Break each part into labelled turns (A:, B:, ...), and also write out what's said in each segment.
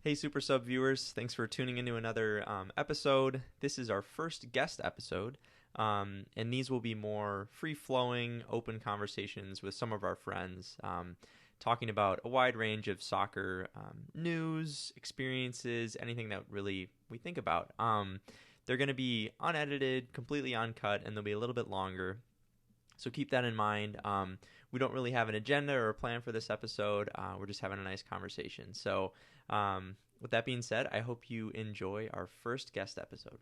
A: Hey, Supersub viewers. Thanks for tuning into another episode. This is our first guest episode, and these will be more free-flowing, open conversations with some of our friends, talking about a wide range of soccer news, experiences, anything that really we think about. They're going to be unedited, completely uncut, and they'll be a little bit longer. So keep that in mind. We don't really have an agenda or a plan for this episode. We're just having a nice conversation. So with that being said, I hope you enjoy our first guest episode.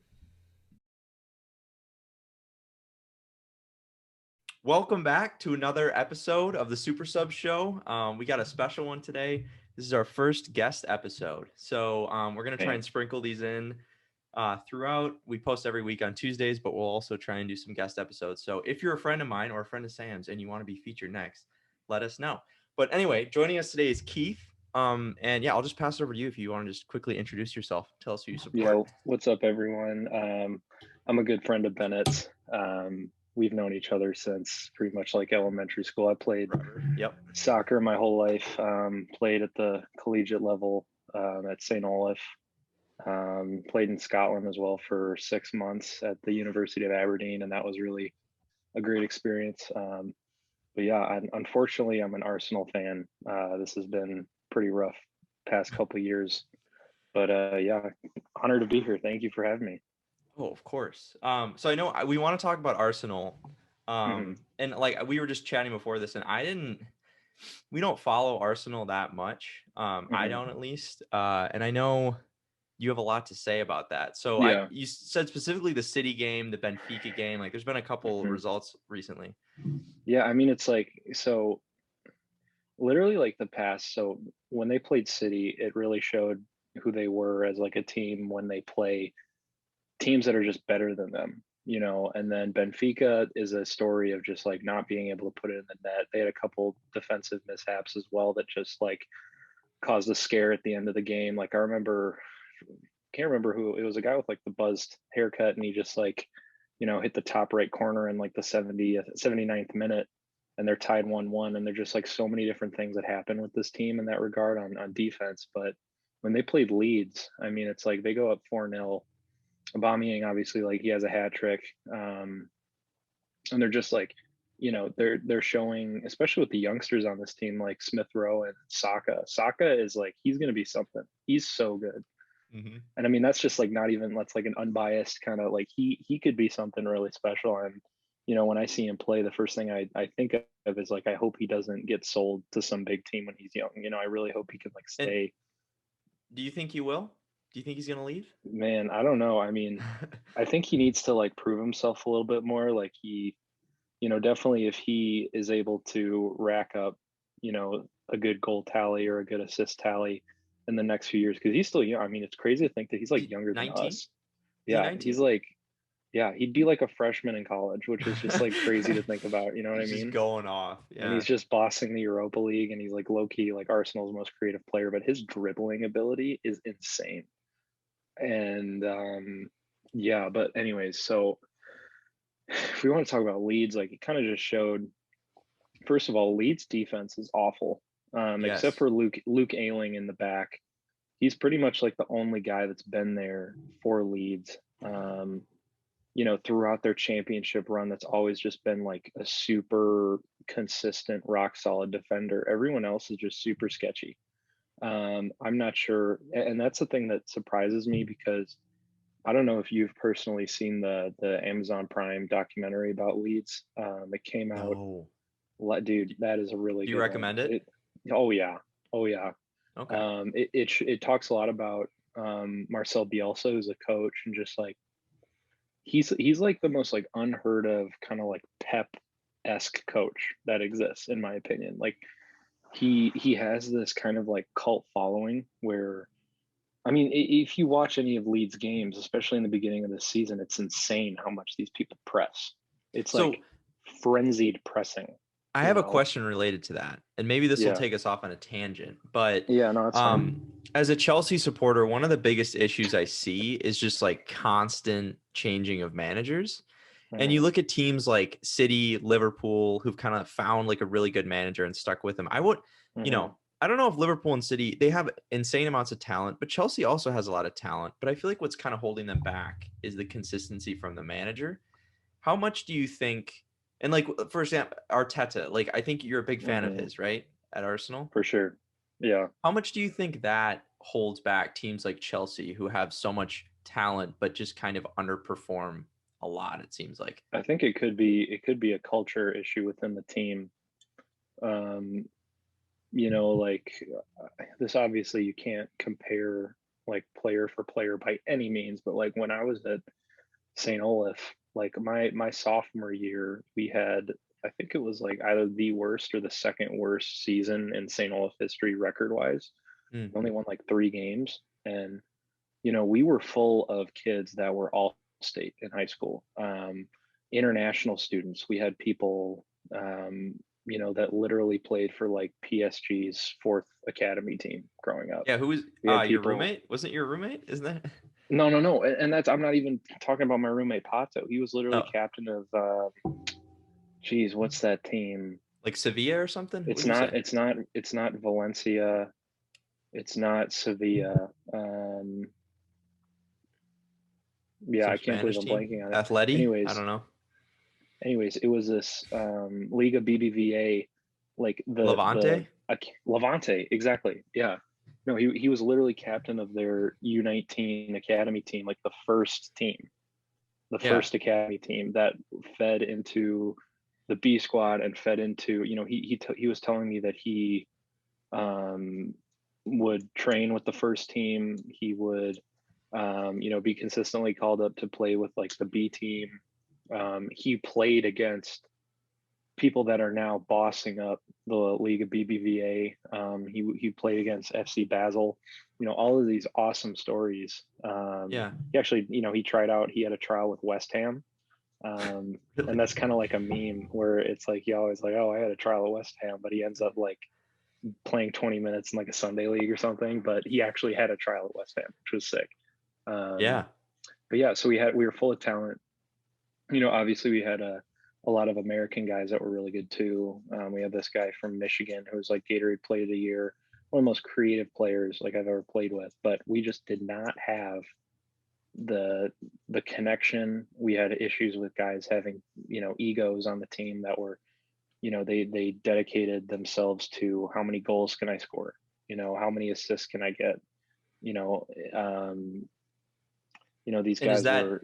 A: Welcome back to another episode of the Supersubs show. We got a special one today. This is our first guest episode. So we're going to try and sprinkle these in throughout. We post every week on Tuesdays, but we'll also try and do some guest episodes. So if you're a friend of mine or a friend of Sam's and you want to be featured next, let us know. But anyway, joining us today is Keith. And yeah, I'll just pass it over to you if you want to just quickly introduce yourself. Tell us who you support.
B: Yeah, what's up, everyone? I'm a good friend of Bennett's. We've known each other since pretty much like elementary school. I played soccer my whole life. Played at the collegiate level at St. Olaf. Played in Scotland as well for 6 months at the University of Aberdeen, and that was really a great experience. But yeah, unfortunately, I'm an Arsenal fan. This has been pretty rough past couple of years. But yeah, honored to be here. Thank you for having me.
A: Oh, of course. So I know we want to talk about Arsenal. And like we were just chatting before this, and we don't follow Arsenal that much. I don't, at least. And I know you have a lot to say about that. So
B: yeah.
A: You said specifically the City game, the Benfica game, like there's been a couple results recently.
B: Yeah. I mean, it's like, so literally like the past. So when they played City, it really showed who they were as like a team when they play teams that are just better than them, you know. And then Benfica is a story of just like not being able to put it in the net. They had a couple defensive mishaps as well that just like caused a scare at the end of the game. Like I can't remember who it was, a guy with like the buzzed haircut, and he just like, you know, hit the top right corner in like the 79th minute, and they're tied 1-1. And they're just like so many different things that happen with this team in that regard on defense. But when they played Leeds, I mean, it's like they go up 4-0. Aubameyang, obviously, like he has a hat trick, and they're just like, you know, they're showing, especially with the youngsters on this team, like Smith Rowe and Saka. Saka is like, he's going to be something. He's so good. And I mean, that's just like not even, that's like an unbiased kind of like he could be something really special. And you know, when I see him play, the first thing I think of is like, I hope he doesn't get sold to some big team when he's young. You know, I really hope he can like stay.
A: And do you think he will? Do you think he's going to leave?
B: Man, I don't know. I mean, I think he needs to like prove himself a little bit more. Like he, you know, definitely if he is able to rack up, you know, a good goal tally or a good assist tally in the next few years, because he's still young. I mean, it's crazy to think that he's like younger
A: 19?
B: than us. Yeah, he's like, yeah, he'd be like a freshman in college, which is just like crazy to think about. You know what I mean?
A: Just going off. Yeah.
B: And he's just bossing the Europa League, and he's like low key like Arsenal's most creative player, but his dribbling ability is insane. And yeah, but anyways, so if we want to talk about Leeds, like it kind of just showed, first of all, Leeds defense is awful. Except for Luke Ayling in the back. He's pretty much like the only guy that's been there for Leeds. You know, throughout their championship run, that's always just been like a super consistent, rock solid defender. Everyone else is just super sketchy. I'm not sure, and that's the thing that surprises me, because I don't know if you've personally seen the Amazon Prime documentary about Leeds. It came out.
A: No.
B: Dude, that is a really.
A: Do you recommend it?
B: Oh yeah.
A: Okay.
B: It talks a lot about Marcel Bielsa, who's a coach, and just like he's like the most like unheard of kind of like Pep-esque coach that exists, in my opinion. Like he has this kind of like cult following where, I mean, if you watch any of Leeds games, especially in the beginning of the season, it's insane how much these people press. It's like frenzied pressing.
A: I have a question related to that, and maybe this will take us off on a tangent, but
B: yeah, no, it's fine.
A: As a Chelsea supporter, one of the biggest issues I see is just like constant changing of managers. And you look at teams like City, Liverpool, who've kind of found like a really good manager and stuck with him. I would, you know, I don't know if Liverpool and City, they have insane amounts of talent, but Chelsea also has a lot of talent. But I feel like what's kind of holding them back is the consistency from the manager. How much do you think? And like for example, Arteta, like I think you're a big fan of
B: Hmm.
A: his, right? At Arsenal.
B: For sure. Yeah.
A: How much do you think that holds back teams like Chelsea who have so much talent but just kind of underperform a lot, it seems like.
B: I think it could be a culture issue within the team. Um, like this obviously you can't compare like player for player by any means, but like when I was at St. Olaf, like my sophomore year, we had I think it was like either the worst or the second worst season in St. Olaf history record wise.
A: Mm.
B: We only won like 3 games, and we were full of kids that were all state in high school. International students. We had people, that literally played for like PSG's fourth academy team growing up.
A: Yeah, who was
B: We had
A: your
B: people.
A: roommate? Wasn't your roommate? Isn't that?
B: No, no, no, and that's I'm not even talking about my roommate Pato. He was literally
A: Oh,
B: captain of. Geez, what's that team?
A: like Sevilla or something? What
B: It's
A: did you
B: not.
A: say?
B: It's not. It's not Valencia. It's not Sevilla. Yeah,
A: Some
B: I can't believe
A: Spanish
B: I'm
A: team?
B: blanking on it.
A: Atleti? I
B: Anyways,
A: don't know.
B: it was this Liga BBVA, like
A: Levante?
B: Levante, exactly. Yeah, no, he was literally captain of their U19 academy team, like the
A: Yeah.
B: first academy team that fed into the B squad and fed into, he was telling me that he um, would train with the first team. He would be consistently called up to play with like the B team. He played against people that are now bossing up the league of BBVA. He played against FC Basel. All of these awesome stories.
A: Yeah.
B: He actually, he tried out. He had a trial with West Ham. And
A: Really?
B: that's kind of like a meme where it's like he always like, oh, I had a trial at West Ham, but he ends up like playing 20 minutes in like a Sunday league or something. But he actually had a trial at West Ham, which was sick. Um,
A: Yeah.
B: but yeah, so we were full of talent. Obviously we had a lot of American guys that were really good too. We had this guy from Michigan who was like Gatorade Player of the Year, one of the most creative players like I've ever played with. But we just did not have the connection. We had issues with guys having egos on the team that were they dedicated themselves to how many goals can I score, how many assists can I get, you know um, these
A: And is
B: guys
A: that
B: were.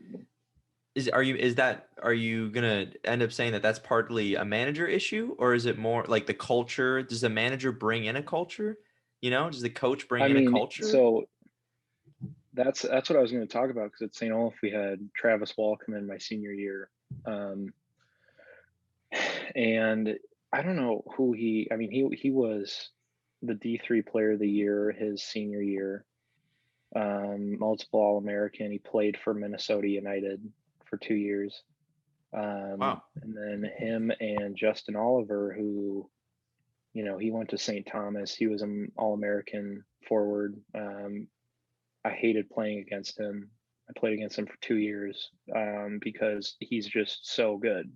A: are you gonna end up saying that that's partly a manager issue, or is it more like the culture? Does the manager bring in a culture? Does the coach bring
B: I
A: in a
B: mean,
A: culture?
B: so that's what I was going to talk about, because at St. Olaf we had Travis Wall come in my senior year, um, and I don't know who he. I mean, he was the D3 Player of the Year his senior year, multiple All American. He played for Minnesota United for 2 years,
A: Wow.
B: and then him and Justin Oliver, who he went to St. Thomas. He was an All American forward. I hated playing against him. I played against him for 2 years, because he's just so good.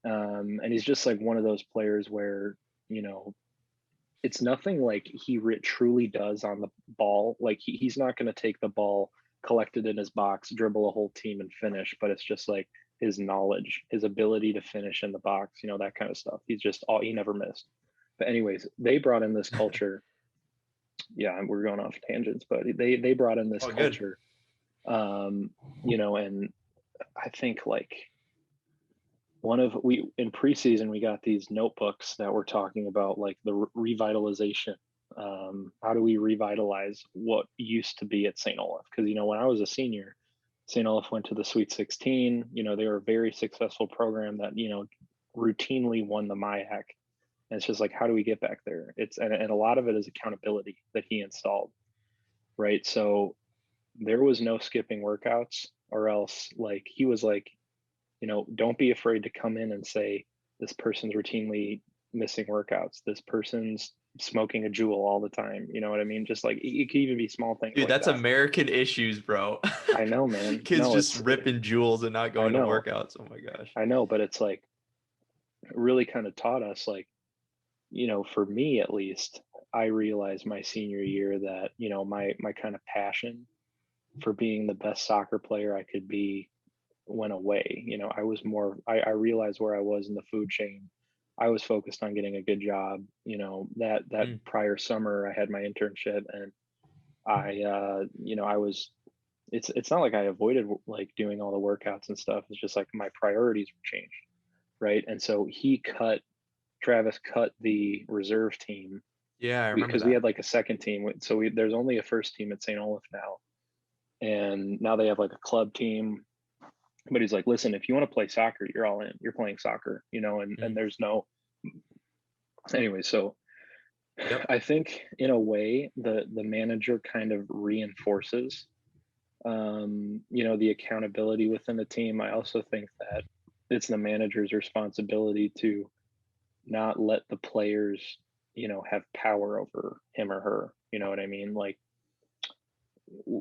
B: And he's just like one of those players where, you know, it's nothing like he truly does on the ball. Like he's not going to take the ball, collect it in his box, dribble a whole team and finish, but it's just like his knowledge, his ability to finish in the box, that kind of stuff. He never missed. But anyways, they brought in this culture. Yeah, we're going off tangents, but they brought in this
A: Oh, good.
B: culture. And I think like we in preseason we got these notebooks that were talking about like the revitalization. How do we revitalize what used to be at St. Olaf? Because when I was a senior, St. Olaf went to the Sweet 16. They were a very successful program that routinely won the MIAC. And it's just like, how do we get back there? And a lot of it is accountability that he installed, right? So there was no skipping workouts, or else like he was like, don't be afraid to come in and say this person's routinely missing workouts. This person's smoking a jewel all the time. You know what I mean? Just like it could even be small things
A: Dude,
B: like
A: that's
B: that.
A: American issues, bro.
B: I know, man.
A: Kids
B: No,
A: just ripping jewels and not
B: I
A: going to
B: know,
A: workouts. Oh my gosh.
B: I know, but it's like it really kind of taught us like, for me at least, I realized my senior year that, my kind of passion for being the best soccer player I could be went away. I was more, I realized where I was in the food chain. I was focused on getting a good job. That
A: Mm.
B: prior summer I had my internship, and I was, it's not like I avoided like doing all the workouts and stuff. It's just like my priorities were changed. Right. And so Travis cut the reserve team
A: Yeah, I remember
B: because we
A: that.
B: had like a second team. So there's only a first team at St. Olaf now. And now they have like a club team. But he's like, listen, if you want to play soccer, you're all in. You're playing soccer, and
A: Mm.
B: there's no. Anyway, so
A: Yep.
B: I think in a way the manager kind of reinforces, the accountability within the team. I also think that it's the manager's responsibility to not let the players, have power over him or her. You know what I mean? Like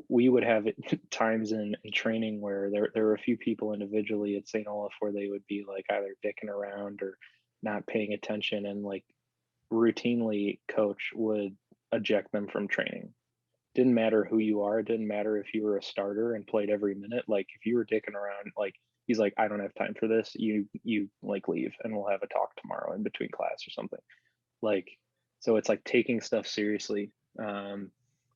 B: we would have times in training where there were a few people individually at St. Olaf where they would be like either dicking around or not paying attention, and like routinely coach would eject them from training. Didn't matter who you are, it didn't matter if you were a starter and played every minute. Like if you were dicking around, like he's like, I don't have time for this. You like leave and we'll have a talk tomorrow in between class or something. Like so it's like taking stuff seriously.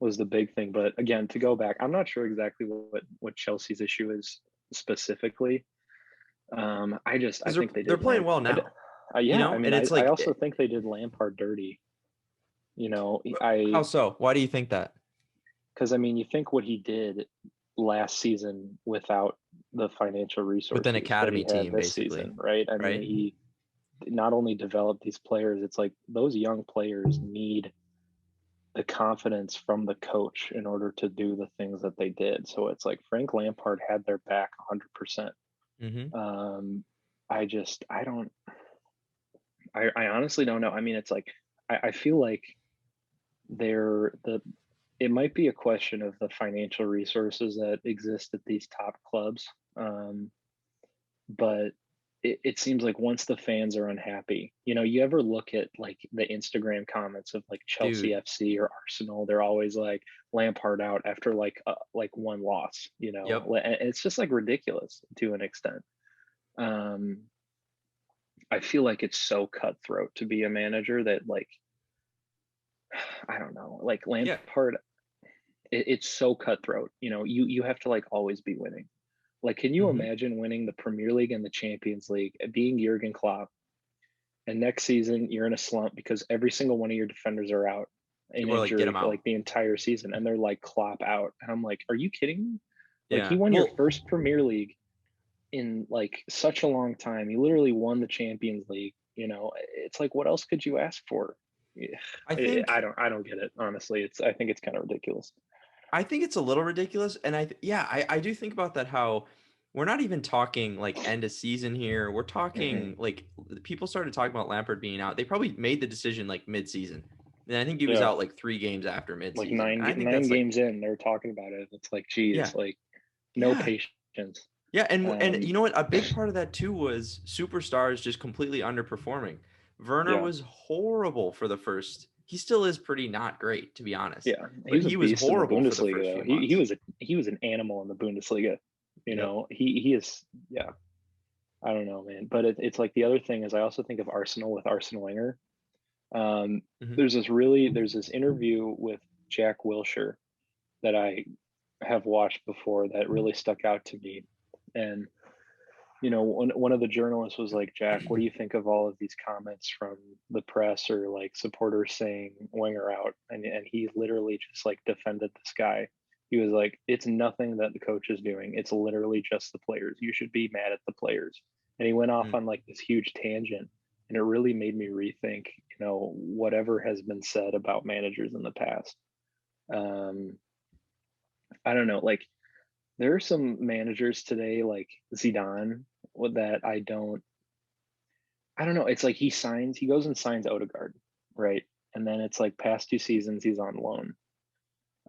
B: Was the big thing. But again, to go back, I'm not sure exactly what Chelsea's issue is specifically. I
A: Because
B: think they
A: they're
B: did
A: playing well now,
B: yeah, I mean,
A: and it's
B: I
A: like,
B: also think they did Lampard dirty. You know,
A: how so? Why do you think that?
B: because I mean, you think what he did last season without the financial
A: With an
B: resources that
A: academy
B: he had
A: team,
B: this
A: basically,
B: season, right? I mean,
A: right?
B: he not only developed these players, it's like those young players need the confidence from the coach in order to do the things that they did. So it's like Frank Lampard had their back 100%.
A: Mm-hmm.
B: Um, I don't, I honestly don't know. I mean, it's like, I feel like it might be a question of the financial resources that exist at these top clubs. Um, but it seems like once the fans are unhappy, you ever look at like the Instagram comments of like Chelsea
A: Dude.
B: FC or Arsenal, they're always like Lampard out after like one loss,
A: Yep.
B: and it's just like ridiculous to an extent. Um, I feel like it's so cutthroat to be a manager that like I don't know, like
A: Yeah.
B: Lampard, it's so cutthroat. You have to like always be winning. Like, can you
A: Mm-hmm.
B: imagine winning the Premier League and the Champions League, being Jurgen Klopp, and next season you're in a slump because every single one of your defenders are out in
A: People are like, get
B: injury
A: them
B: for
A: out.
B: like the entire season, and they're like Klopp out, and I'm like, are you kidding me? Like he
A: Yeah.
B: won your
A: Well,
B: first Premier League in like such a long time. He literally won the Champions League. It's like what else could you ask for? Yeah,
A: I think
B: I don't get it honestly. I think it's kind of ridiculous.
A: I think it's a little ridiculous, and I do think about that, how we're not even talking like end of season here. We're
B: Hmm.
A: talking like people started talking about Lampard being out. They probably made the decision like mid-season. And I think he was
B: Yeah,
A: out like 3 games after
B: like
A: mid-season. And I think
B: nine
A: that's like,
B: games in, they're talking about it. It's like, geez,
A: yeah.
B: like no
A: Yeah.
B: patience.
A: Yeah, and
B: Um,
A: you know what? A big part of that too was superstars just completely underperforming. Werner
B: yeah,
A: was horrible for the first. He still is pretty not great, to be honest.
B: yeah, he
A: But
B: was a
A: he was
B: beast in the
A: horrible for the
B: Bundesliga
A: first
B: though.
A: few
B: He
A: months.
B: was he was an animal in the Bundesliga.
A: Yep.
B: He is, yeah. I don't know, man. But it's like the other thing is I also think of Arsenal with Arsene Wenger. Um,
A: Hmm.
B: there's this interview with Jack Wilshere that I have watched before that really stuck out to me. And one of the journalists was like, Jack, what do you think of all of these comments from the press or like supporters saying Wenger out? And he literally just like defended this guy. He was like, it's nothing that the coach is doing. It's literally just the players. You should be mad at the players. And he went off on like this huge tangent. And it really made me rethink, whatever has been said about managers in the past. Um, I don't know. Like there are some managers today, like Zidane, that I don't know. It's like he goes and signs Odegaard, right? And then it's like past 2 seasons he's on loan.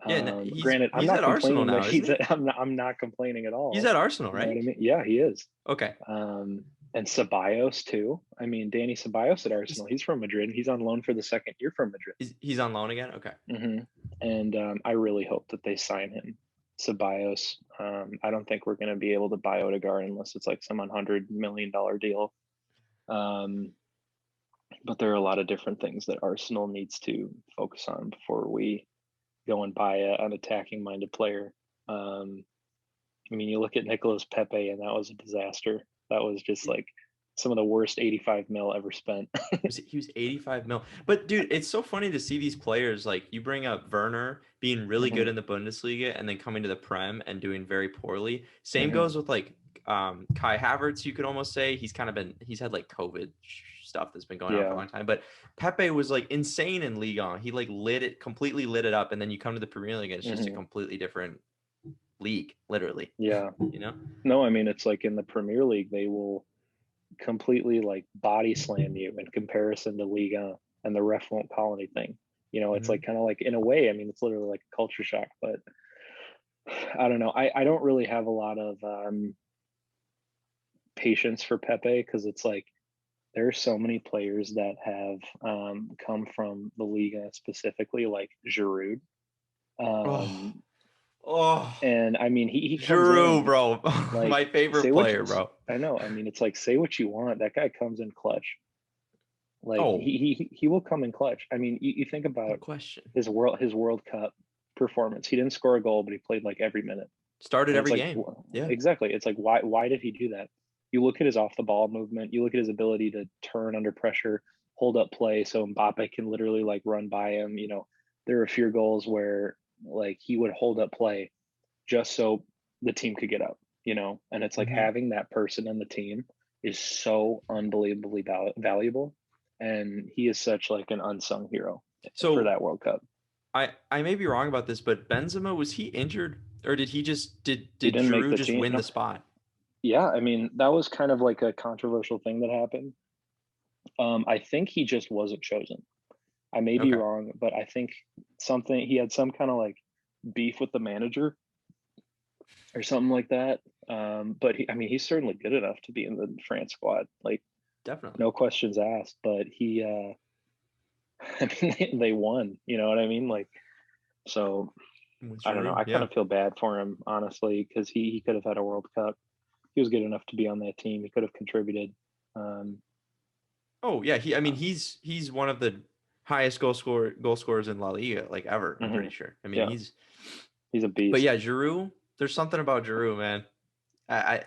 A: Yeah, and he's
B: Granted, I'm
A: he's
B: not
A: at Arsenal
B: complaining that
A: now, isn't he?
B: I'm not complaining at
A: He's
B: all.
A: at Arsenal,
B: You know what
A: right?
B: I mean? Yeah, he is.
A: Okay.
B: Um, And Ceballos too. I mean, Danny Ceballos at Arsenal. He's from Madrid. He's on loan for the second year from Madrid.
A: He's on loan again. Okay.
B: And I really hope that they sign him, Ceballos. I don't think we're going to be able to buy Odegaard unless it's like some $100 million deal. But there are a lot of different things that Arsenal needs to focus on before we go and buy an attacking-minded player. I mean, you look at Nicolas Pepe, and that was a disaster. That was just like some of the worst 85 mil ever spent.
A: He was 85 mil. But dude, it's so funny to see these players. Like, you bring up Werner being really good in the Bundesliga and then coming to the Prem and doing very poorly. Same goes with like Kai Havertz. You could almost say he's had like COVID stuff that's been going on for a long time. But Pepe was like insane in Ligue 1. He like completely lit it up, and then you come to the Premier League and it's just a completely different league, literally.
B: Yeah.
A: You know?
B: No, I mean, it's like in the Premier League, they will completely like body slam you in comparison to Liga, and the ref won't call anything. You know, it's like kind of like, in a way, I mean, it's literally like a culture shock, but I don't know. I don't really have a lot of patience for Pepe, because it's like there are so many players that have come from the Liga, specifically like Giroud. And I mean, he comes
A: Giroud,
B: in,
A: bro,
B: like,
A: my favorite player, bro.
B: I know. I mean, it's like, say what you want. That guy comes in clutch. Like he will come in clutch. I mean, you think about his World Cup performance. He didn't score a goal, but he played like every minute.
A: Started every game.
B: Yeah, exactly. It's like, why did he do that? You look at his off the ball movement. You look at his ability to turn under pressure, hold up play, so Mbappe can literally like run by him. You know, there are a few goals where like he would hold up play just so the team could get up. You know, and it's like having that person in the team is so unbelievably valuable. And he is such like an unsung hero for that World Cup.
A: I may be wrong about this, but Benzema, was he injured, or did he just did
B: Giroud
A: just win the spot?
B: Yeah, I mean, that was kind of like a controversial thing that happened. I think he just wasn't chosen. I may be wrong, but I think he had some kind of like beef with the manager or something like that. But he's certainly good enough to be in the France squad. Like,
A: definitely,
B: no questions asked. But he, I mean, they won. You know what I mean? Like, so I don't know. I kind of feel bad for him, honestly, because he could have had a World Cup. He was good enough to be on that team. He could have contributed.
A: He's one of the highest goal scorers in La Liga, like, ever. I'm pretty sure. I mean,
B: he's a beast.
A: But yeah, Giroud. There's something about Giroud, man. I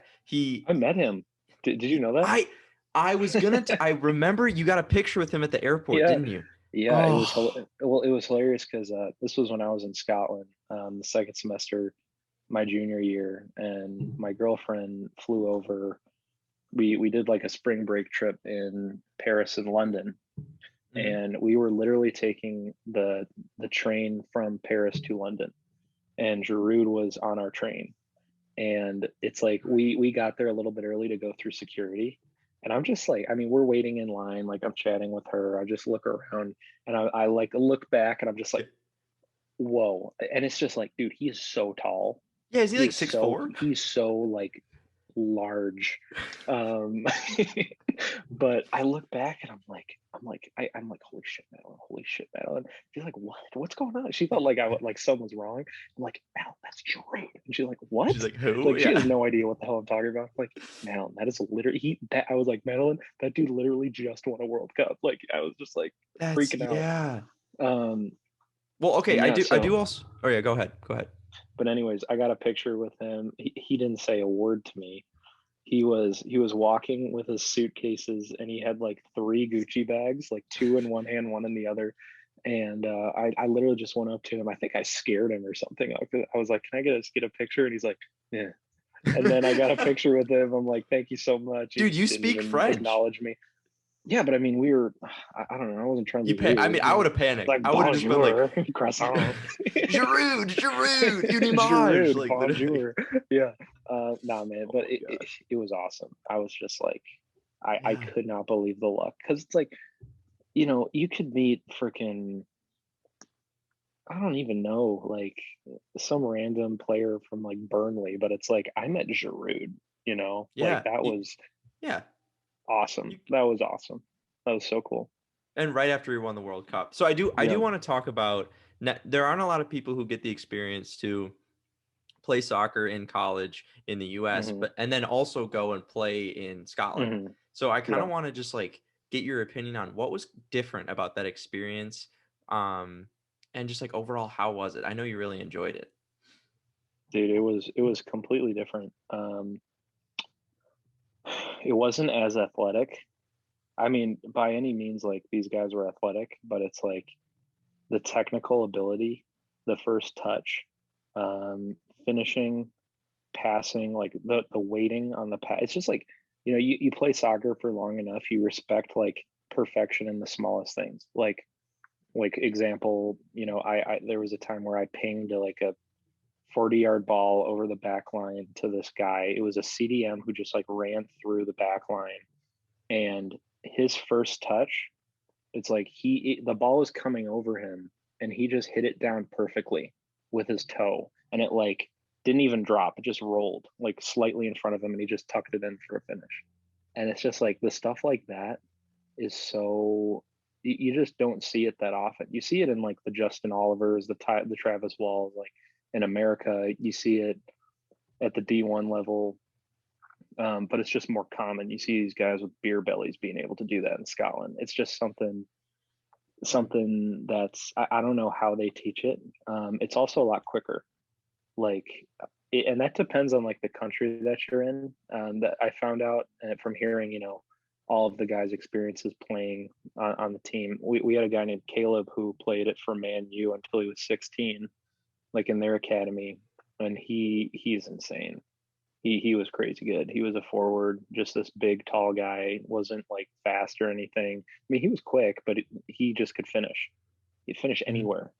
B: met him. Did you know that?
A: I was gonna. I remember you got a picture with him at the airport, didn't you?
B: Yeah, it was hilarious because this was when I was in Scotland, the second semester, my junior year, and my girlfriend flew over. We did like a spring break trip in Paris and London, and we were literally taking the train from Paris to London, and Giroud was on our train. And it's like we got there a little bit early to go through security. And I'm just like, I mean, we're waiting in line, like I'm chatting with her. I just look around and I like look back and I'm just like, whoa. And it's just like, dude, he is so tall.
A: Yeah, is he like 6'4"?
B: He's so like large. But I look back and I'm like, holy shit, Madeline. She's like, what's going on? She thought like something was wrong. I'm like, Madeline, that's Giroud. And she's like, what?
A: She's like, who?
B: Like, she has no idea what the hell I'm talking about. I'm like, Madeline, that is literally I was like, Madeline, that dude literally just won a World Cup. Like, I was just like freaking out.
A: Yeah. Well, okay, I do also. Oh yeah, go ahead.
B: But anyways, I got a picture with him. He didn't say a word to me. He was walking with his suitcases, and he had like 3 Gucci bags, like 2 in one hand, 1 in the other. And I literally just went up to him. I think I scared him or something. I was like, "Can I get a picture?" And he's like, "Yeah." And then I got a picture with him. I'm like, "Thank you so much."
A: Dude, you speak French.
B: Acknowledge me. Yeah, but I mean, we were. I don't know. I wasn't trying to.
A: I mean, I would have panicked.
B: Like,
A: I would have just been like,
B: croissant.
A: Giroud, Unimage.
B: Like, bonjour. Yeah. Nah, man. But it was awesome. I was just like, I could not believe the luck, because it's like, you know, you could meet freaking, I don't even know, like some random player from like Burnley, but it's like I met Giroud. You know, like that was.
A: Yeah.
B: Awesome. That was awesome. That was so cool.
A: And right after he won the World Cup. So I do
B: Yeah.
A: want to talk about, there aren't a lot of people who get the experience to play soccer in college in the US,
B: Hmm.
A: but and then also go and play in Scotland.
B: Hmm.
A: So I kind
B: Yeah.
A: of want to just like get your opinion on what was different about that experience, um and just like overall, how was it? I know you really enjoyed it.
B: Dude, it was completely different. It wasn't as athletic. I mean, by any means, like these guys were athletic, but it's like the technical ability, the first touch, um, finishing, passing, like the waiting on the pass. It's just like, you play soccer for long enough, you respect like perfection in the smallest things. Like example, I there was a time where I pinged like a 40-yard ball over the back line to this guy. It was a CDM who just like ran through the back line, and his first touch, it's like the ball was coming over him and he just hit it down perfectly with his toe, and it like didn't even drop. It just rolled like slightly in front of him and he just tucked it in for a finish. And it's just like the stuff like that is so you just don't see it that often. You see it in like the Justin Olivers, the Travis Walls, like in America. You see it at the D1 level, but it's just more common. You see these guys with beer bellies being able to do that in Scotland. It's just something that's I don't know how they teach it. It's also a lot quicker. Like, and that depends on like the country that you're in. That I found out from hearing, all of the guys' experiences playing on the team. We had a guy named Caleb who played it for Man U until he was 16, like in their academy, and he's insane. He was crazy good. He was a forward, just this big, tall guy. Wasn't like fast or anything. I mean, he was quick, but he just could finish. He'd finish
A: Mhm.
B: anywhere.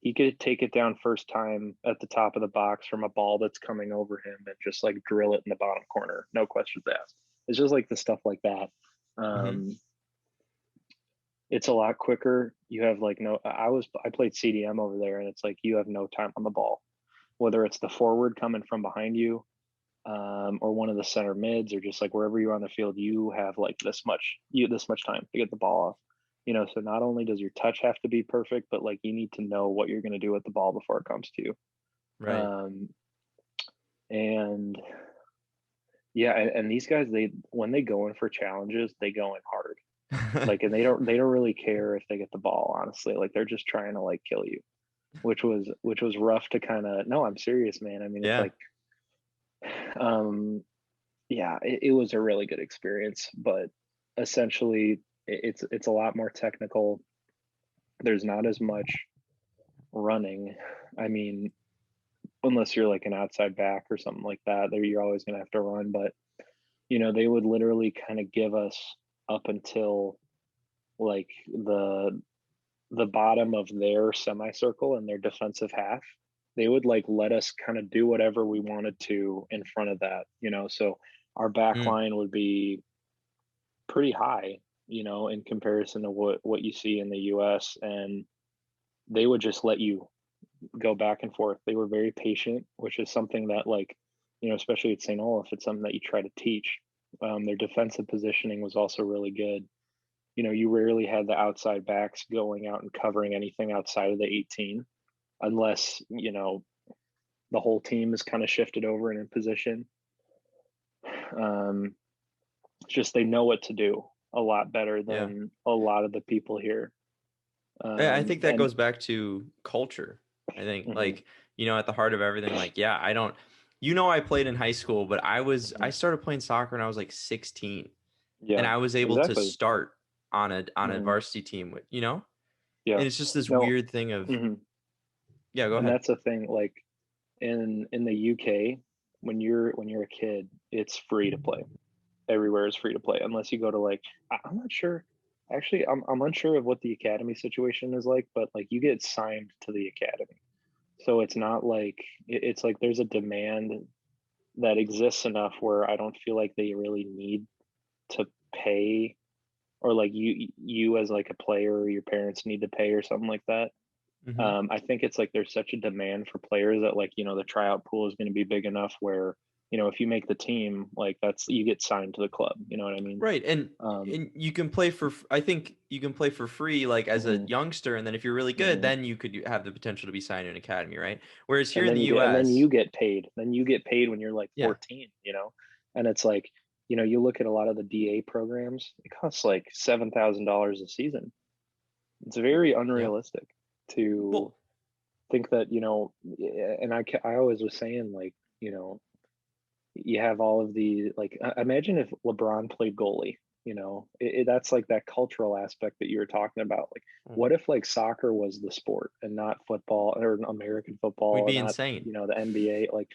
B: He could take it down first time at the top of the box from a ball that's coming over him and just like drill it in the bottom corner. No questions asked. It's just like the stuff like that.
A: Mhm.
B: Um, it's a lot quicker. You have like no. I played CDM over there, and it's like you have no time on the ball. Whether it's the forward coming from behind you, or one of the center mids, or just like wherever you're on the field, you have like this much time to get the ball off. So not only does your touch have to be perfect, but like you need to know what you're going to do with the ball before it comes to you.
A: Right.
B: And yeah, and these guys, they when they go in for challenges, they go in hard. Like, and they don't really care if they get the ball. Honestly, like they're just trying to like kill you, which was rough to kind of. No, I'm serious, man. I mean, it's
A: Yeah.
B: like, um, yeah, it was a really good experience, but essentially, it's a lot more technical. There's not as much running. I mean, unless you're like an outside back or something like that, there you're always going to have to run. But they would literally kind of give us up until like the bottom of their semicircle and their defensive half. They would like let us kind of do whatever we wanted to in front of that. So our back
A: Mm.
B: line would be pretty high, in comparison to what you see in the US, and they would just let you go back and forth. They were very patient, which is something that like, especially at St. Olaf, it's something that you try to teach. Their defensive positioning was also really good. You rarely had the outside backs going out and covering anything outside of the 18, unless, the whole team is kind of shifted over and in position. Um, it's just they know what to do a lot better
A: Yeah.
B: than a lot of the people here.
A: Yeah, I think that
B: And
A: goes back to culture. I think
B: mhm,
A: like, at the heart of everything, like, yeah, I don't, I played in high school, but I
B: mhm.
A: started playing soccer when I was like 16, and
B: Yeah,
A: I was able to
B: exactly.
A: start on a
B: Hmm.
A: varsity team
B: Yeah.
A: and it's just this
B: No.
A: weird thing of,
B: Hmm.
A: yeah, go
B: And
A: ahead.
B: that's the thing. Like in the UK, when you're a kid, it's free to play. Everywhere is free to play, unless you go to like I'm not sure. Actually, I'm unsure of what the academy situation is like, but like you get signed to the academy, so it's not like it's like there's a demand that exists enough where I don't feel like they really need to pay, or like you as like a player or your parents need to pay or something like that.
A: Hmm.
B: I think it's like there's such a demand for players that like the tryout pool is going to be big enough where if you make the team, like you get signed to the club. You know what I mean?
A: Right. And you can play I think you can play for free like as a
B: Mhm.
A: youngster, and then if you're really good,
B: Mhm.
A: then you could have the potential to be signed in an academy, right? Whereas here
B: And
A: in
B: then
A: the
B: and then
A: US,
B: you get paid. Then you get paid when you're like
A: yeah.
B: 14. And it's like, you look at a lot of the DA programs, it costs like $7,000 a season. It's very
A: Yeah.
B: unrealistic to
A: Well,
B: think that, and I always was saying, like, you have all of the, like, imagine if LeBron played goalie. That's like that cultural aspect that you were talking about. Like,
A: mm,
B: what if like soccer was the sport and not football or American
A: we'd
B: football or
A: be
B: not,
A: insane.
B: the NBA? Like,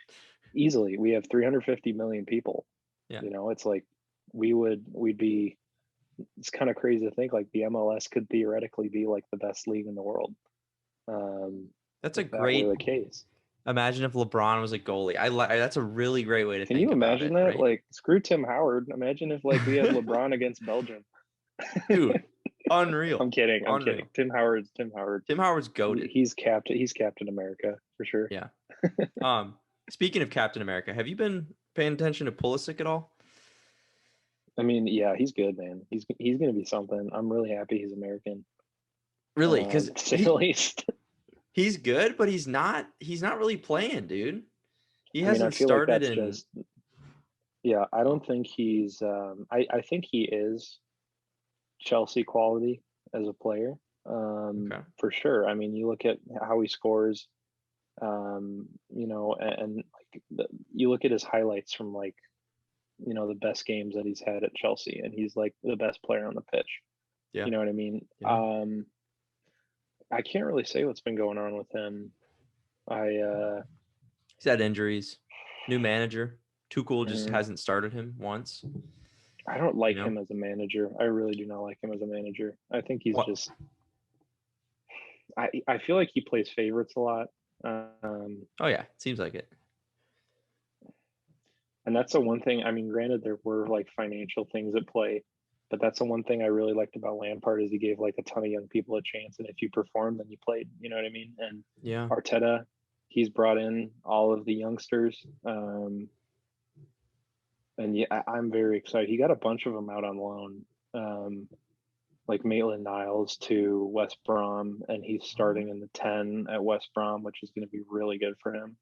B: easily we have 350 million people.
A: Yeah.
B: It's like we'd be, it's kind of crazy to think like the MLS could theoretically be like the best league in the world, um,
A: That's a
B: if that were
A: great
B: the case.
A: imagine if LeBron was a goalie. That's a really great way to
B: Can you
A: think about
B: imagine
A: it,
B: that?
A: right?
B: Like, screw Tim Howard. Imagine if like we had LeBron against Belgium.
A: Dude, unreal.
B: I'm kidding. I'm kidding.
A: Unreal.
B: Tim Howard.
A: Tim Howard's goated.
B: He's Captain America for sure.
A: Yeah. Speaking of Captain America, have you been paying attention to Pulisic at all?
B: I mean, yeah, he's good, man. He's gonna be something. I'm really happy he's American,
A: Really? Because
B: to say the least.
A: he's good, but he's not really playing, dude. He
B: I mean, I
A: hasn't
B: feel like
A: started
B: that's
A: in
B: just, yeah. I
A: oh,
B: don't think he's. I think he is Chelsea quality as a player,
A: okay.
B: for sure. I mean, you look at how he scores, and like you look at his highlights from like the best games that he's had at Chelsea, and he's like the best player on the pitch.
A: Yeah.
B: You know what I mean?
A: Yeah.
B: I can't really say what's been going on with him. I
A: He's had injuries. New manager. Tuchel just
B: mhm.
A: hasn't started him once,
B: I don't
A: you
B: like
A: know?
B: him as a manager. I really do not like him as a manager. I think he's
A: What?
B: just. I feel like he plays favorites a lot. Um,
A: Oh yeah, seems like it.
B: and that's the one thing. I mean, granted, there were like financial things at play, but that's the one thing I really liked about Lampard is he gave like a ton of young people a chance, and if you performed, then you played. You know what I mean? And
A: Yeah.
B: Arteta, he's brought in all of the youngsters, and yeah, I'm very excited. He got a bunch of them out on loan, like Maitland-Niles to West Brom, and he's starting in the 10 at West Brom, which is going to be really good for him.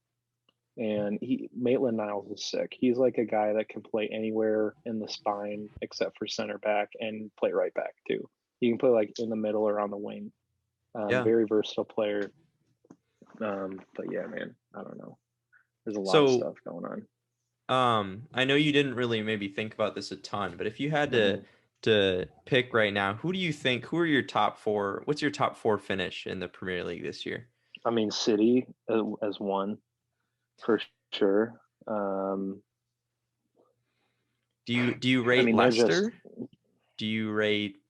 B: And Maitland-Niles is sick. He's like a guy that can play anywhere in the spine except for center back and play right back too. He can play like in the middle or on the wing.
A: Yeah.
B: Very versatile player. But yeah, man, I don't know. There's a lot of
A: So,
B: stuff going on.
A: I know you didn't really maybe think about this a ton, but if you had to
B: Hmm.
A: pick right now, who are your top four? What's your top four finish in the Premier League this year?
B: I mean, City as one for sure. Um,
A: Do you
B: I
A: rate
B: mean, they're just.
A: Leicester? Do you rate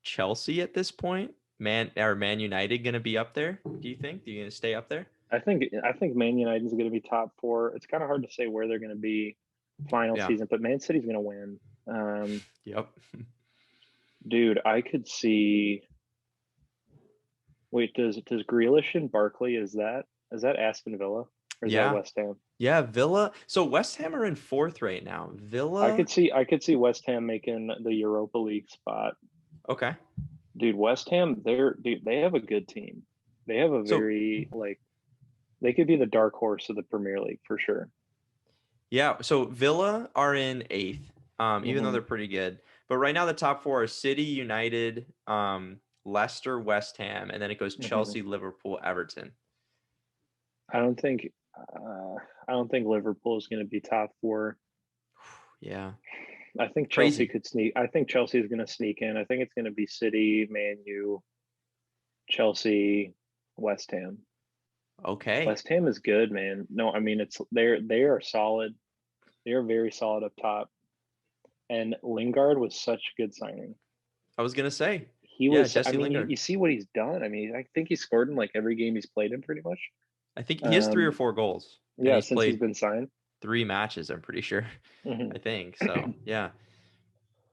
A: Chelsea at this point? Man United gonna be up there? Do you think? Are you gonna stay up there?
B: I think Man United is going to be top four. It's kind of hard to say where they're going to be final
A: Yeah.
B: season, but Man City's going to win.
A: Yep.
B: Dude, I could see. Wait, does Grealish and Barkley, is that Aston Villa or is that
A: Yeah.
B: West Ham?
A: Yeah. Villa. So West Ham are in fourth right now.
B: I
A: Villa.
B: could see I could see West Ham making the Europa League spot.
A: Okay.
B: Dude, West Ham, they have a good team. They have a
A: So
B: very like they could be the dark horse of the Premier League for sure.
A: yeah. So Villa are in eighth. Even though
B: Hmm.
A: they're pretty good. But right now the top four are City, United, Leicester, West Ham, and then it goes
B: Hmm.
A: Chelsea, Liverpool, Everton.
B: I don't think uh, I don't think Liverpool is going to be top four.
A: Yeah.
B: I think Chelsea
A: Crazy.
B: could sneak. I think Chelsea is going to sneak in. I think it's going to be City, Man U, Chelsea, West Ham.
A: Okay.
B: West Ham is good, man. No, I mean they are solid. They are very solid up top. And Lingard was such a good signing.
A: I was gonna say.
B: He
A: Yeah,
B: was. I
A: Jesse
B: mean, you,
A: Lingard.
B: you see what he's done. I mean, I think he scored in like every game he's played in, pretty much.
A: I think he has three or
B: Um,
A: four goals, and
B: yeah,
A: he's
B: since he's
A: played
B: been signed.
A: 3 matches. I'm pretty sure.
B: Hmm.
A: I think so. Yeah,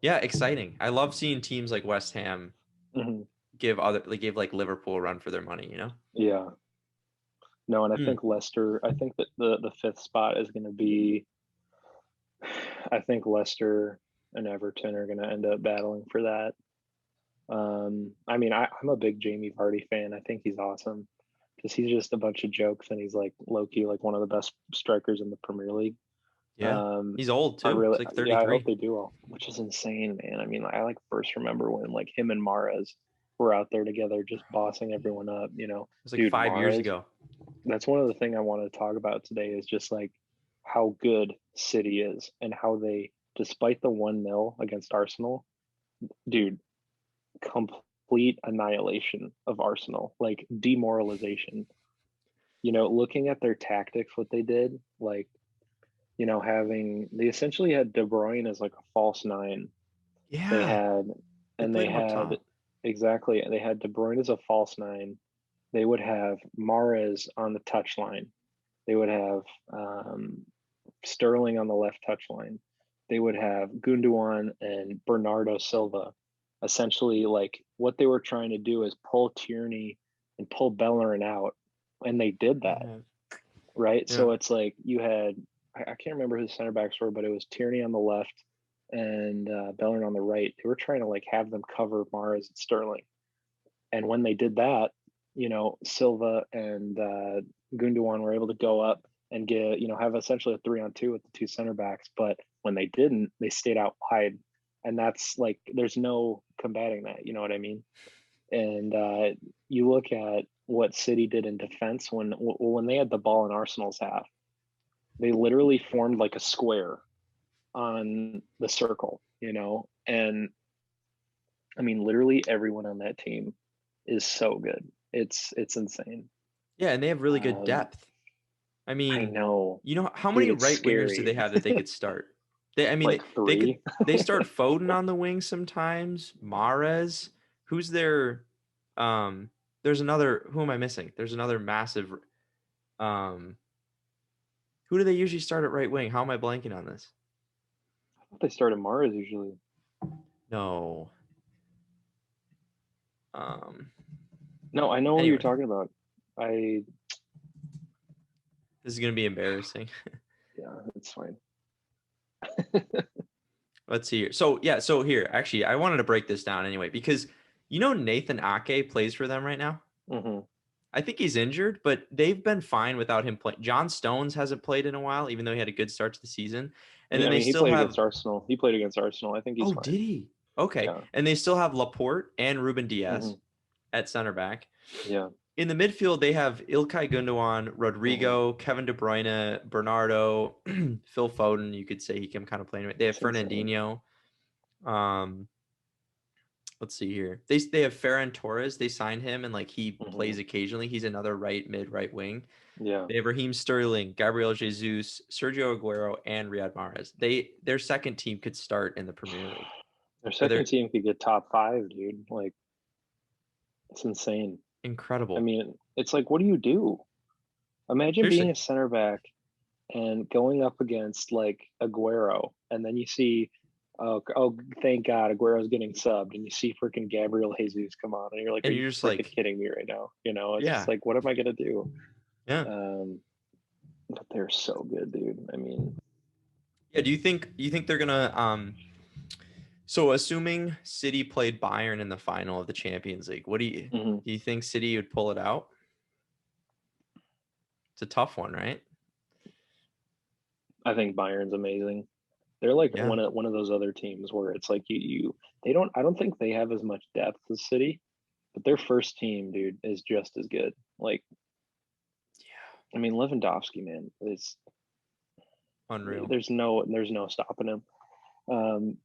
A: yeah, exciting. I love seeing teams like West Ham
B: Hmm.
A: give like Liverpool a run for their money.
B: Yeah. No, and I
A: Hmm.
B: think Leicester. I think that the fifth spot is going to be. I think Leicester and Everton are going to end up battling for that. I mean, I'm a big Jamie Vardy fan. I think he's awesome because he's just a bunch of jokes and he's like low key like one of the best strikers in the Premier League.
A: Yeah.
B: Um,
A: He's old
B: I
A: too.
B: really,
A: He's like
B: yeah, I hope
A: 33.
B: they do well, which is insane, man. I mean, I like first remember when like him and Mahrez were out there together, just bossing everyone up.
A: It was like
B: Dude,
A: 5 years
B: Mahrez.
A: ago.
B: That's one of the things I want to talk about today is just like how good City is and how they, despite the 1-0 against Arsenal, dude, complete annihilation of Arsenal, like demoralization. Looking at their tactics, what they did, like, they essentially had De Bruyne as like a false nine. They
A: Yeah.
B: had,
A: They
B: and
A: played
B: they
A: him up
B: had,
A: top.
B: exactly, they had De Bruyne as a false nine. They would have Mahrez on the touchline. They would have Sterling on the left touchline. They would have Gundogan and Bernardo Silva. Essentially, like what they were trying to do is pull Tierney and pull Bellerin out, and they did that,
A: Yeah.
B: right?
A: Yeah.
B: So it's like you had, I can't remember who the center backs were, but it was Tierney on the left and Bellerin on the right. They were trying to like have them cover Mahrez and Sterling, and when they did that, Silva and Gundogan were able to go up and get, have essentially a 3-on-2 with the two center backs. But when they didn't, they stayed out wide. And that's like, there's no combating that. You know what I mean? And you look at what City did in defense when they had the ball in Arsenal's half, they literally formed like a square on the circle, and I mean, literally everyone on that team is so good. It's insane.
A: Yeah, and they have really good
B: Um,
A: depth. I
B: I
A: mean,
B: know,
A: how
B: dude.
A: many
B: It's
A: right wingers do they
B: scary.
A: have that they could start? I mean,
B: Like
A: they could
B: three.
A: they start Foden on the wing sometimes. Mahrez, who's their there's another, who am I missing? There's another massive um who do they usually start at right wing? How am I blanking on this?
B: They started Mars usually.
A: No. Um
B: No, I know who you're
A: anyway,
B: talking about. I
A: this is gonna be embarrassing.
B: Yeah, it's fine.
A: Let's see here. So yeah, so here, actually, I wanted to break this down anyway, because Nathan Ake plays for them right now.
B: Hmm.
A: I think he's injured, but they've been fine without him playing. John Stones hasn't played in a while, even though he had a good start to the season. And then
B: I
A: they
B: mean, he
A: still
B: played
A: have,
B: against Arsenal. He played against Arsenal. I think he's
A: oh, did
B: fine.
A: he? Okay.
B: Yeah.
A: And they still have Laporte and Ruben Diaz
B: Hmm.
A: at center back.
B: Yeah.
A: In the midfield, they have Ilkay Gundogan,
B: Hmm.
A: Rodrigo, Kevin De Bruyne, Bernardo, Phil Foden. You could say he can kind of play. They have
B: It's insane.
A: Fernandinho. Um, let's see here. They have Ferran Torres. They signed him, and like he
B: Hmm.
A: plays occasionally. He's another right wing.
B: Yeah.
A: They have Raheem Sterling, Gabriel Jesus, Sergio Aguero, and Riyad Mahrez. Their second team could start in the Premier League.
B: Their
A: Or
B: second
A: they're
B: team could get top five, dude. Like, it's insane. I
A: incredible.
B: mean, it's like, what do you do? Imagine being
A: Seriously.
B: a center back and going up against like Aguero, and then you see, oh, thank God, Aguero's getting subbed, and you see freaking Gabriel Jesus come on, and you're like, are
A: And
B: you
A: you're just
B: freaking
A: like,
B: kidding me right now? It's just
A: yeah.
B: like, what am I gonna do?
A: Yeah.
B: Um, but they're so good, dude. I mean,
A: Yeah. Do you think they're gonna so assuming City played Bayern in the final of the Champions League, what
B: mhm.
A: do you think City would pull it out? It's a tough one, right?
B: I think Bayern's amazing. They're like
A: Yeah.
B: one of those other teams where it's like they don't I don't think they have as much depth as City, but their first team, dude, is just as good. Like, I mean, Lewandowski, man, is
A: Unreal.
B: there's no stopping him. Um,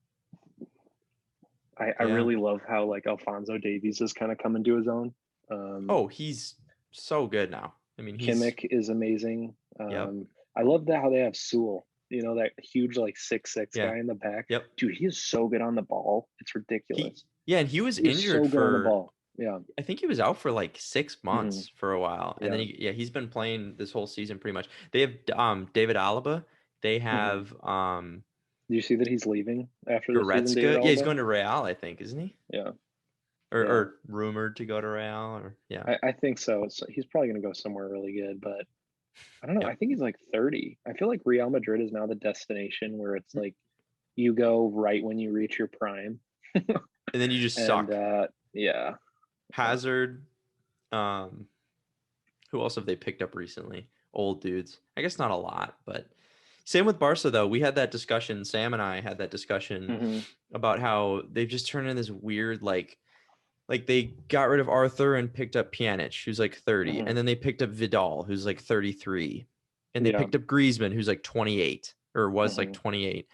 B: I
A: Yeah.
B: really love how like Alfonso Davies is kind of coming to his own. Um,
A: Oh, he's so good now. I mean,
B: Kimmich is amazing.
A: yep.
B: I love that how they have Sewell, that huge like 6'6"
A: Yeah.
B: guy in the back.
A: Yep.
B: Dude, he is so good on the ball. It's
A: He
B: ridiculous.
A: Yeah, and he was
B: He is
A: injured
B: so good on the
A: for,
B: ball. Yeah.
A: I think he was out for like
B: Hmm.
A: 6 months for a while, and then
B: Yeah.
A: he's been playing this whole season pretty much. They have David Alaba. They
B: Hmm.
A: have
B: Do you see that he's leaving after the season, David
A: Goretzka. Yeah, he's
B: Alaba?
A: going to Real, I think, isn't he?
B: Yeah.
A: Or,
B: Yeah.
A: rumored to go to Real, or yeah.
B: I think so. He's probably going to go somewhere really good, but I don't know.
A: Yep.
B: I think he's like 30. I feel like Real Madrid is now the destination where it's like you go right when you reach your prime.
A: And then you just
B: And
A: suck.
B: yeah.
A: Hazard. Um, who else have they picked up recently? Old dudes. I guess not a lot, but same with Barca though. We had that discussion. Sam and I had that discussion
B: Hmm.
A: about how they've just turned in this weird like they got rid of Arthur and picked up Pjanic, who's like 30,
B: Hmm.
A: and then they picked up Vidal, who's like 33, and they
B: Yeah.
A: picked up Griezmann, who's like 28 or was like
B: Hmm.
A: 28,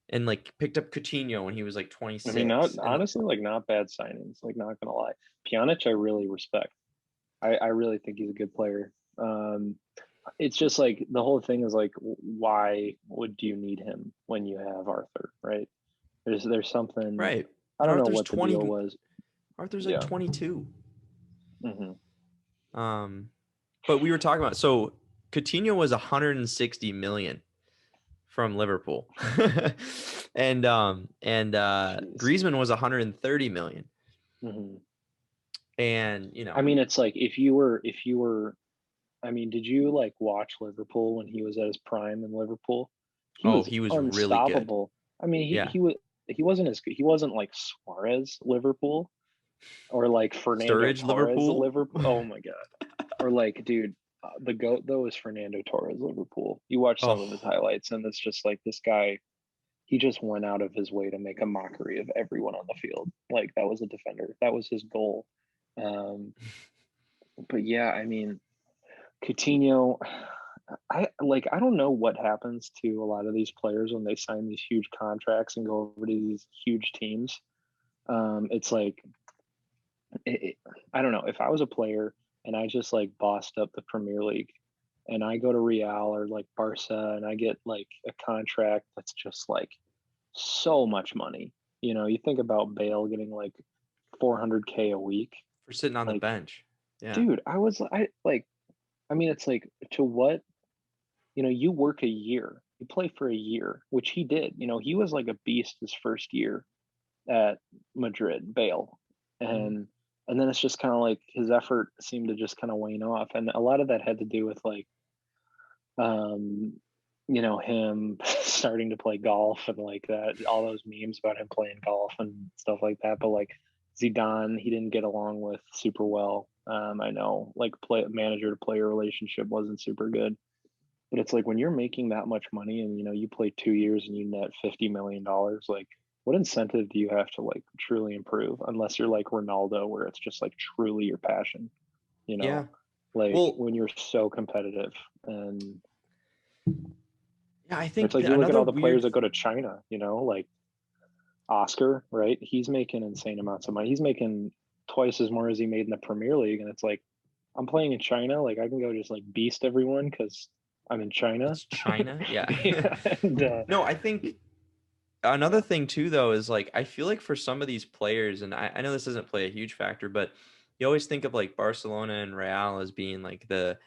A: and like picked up Coutinho when he was like
B: I mean, not
A: 26, and
B: honestly, like not bad signings. Like not gonna lie, Pjanic, I really respect. I really think he's a good player. It's just like the whole thing is like, why would you need him when you have Arthur, right? There's something.
A: right,
B: I
A: and
B: don't know
A: Arthur's
B: what the deal
A: 20,
B: was.
A: Arthur's like
B: Yeah.
A: 22.
B: Hmm.
A: Um, but we were talking about so Coutinho was 160 million from Liverpool, and
B: Jeez.
A: Griezmann was 130 million,
B: Hmm.
A: and
B: I mean, it's like if you were, I mean, did you like watch Liverpool when he was at his prime in Liverpool? He
A: oh,
B: was
A: he was really good.
B: unstoppable. I mean,
A: Yeah,
B: he wasn't as good. He wasn't like Suarez Liverpool or like Fernando
A: Sturridge
B: Torres
A: Liverpool.
B: Liverpool. Oh my God. Or like, dude, the goat though is Fernando Torres Liverpool. You watch some
A: Oh,
B: of his highlights, and it's just like this guy. He just went out of his way to make a mockery of everyone on the field. Like that was a defender. That was his goal. Um, but yeah, I mean, Coutinho. I don't know what happens to a lot of these players when they sign these huge contracts and go over to these huge teams. It's like it, I don't know if I was a player and I just like bossed up the Premier League and I go to Real or like Barca and I get like a contract that's just like so much money. You know, you think about Bale getting like 400K a week.
A: for sitting on the
B: Like,
A: bench. Yeah.
B: dude, I like I mean it's like to what, you know, you work a year, you play for a year, which he did. You know, he was like a beast his first year at Madrid, Bale,
A: Mhm.
B: and then it's just kind of like his effort seemed to just kind of wane off, and a lot of that had to do with like, um, you know, him starting to play golf and like that, all those memes about him playing golf and stuff like that. But like Zidane, he didn't get along with super well. I know, like play manager to player relationship wasn't super good. But it's like when you're making that much money and you know you play 2 years and you net $50 million, like what incentive do you have to like truly improve unless you're like Ronaldo, where it's just like truly your passion, you know,
A: Yeah.
B: like
A: Well,
B: when you're so competitive and
A: yeah, I
B: it's
A: think
B: like you look at
A: another
B: all the players
A: weird.
B: that go to China, you know, like Oscar, right? He's making insane amounts of money. He's making twice as more as he made in the Premier League, and it's like I'm playing in China, like I can go just like beast everyone because I'm in China.
A: It's China. Yeah.
B: Yeah, and
A: No, I think another thing too, though, is like I feel like for some of these players, and I know this doesn't play a huge factor, but you always think of like Barcelona and Real as being like the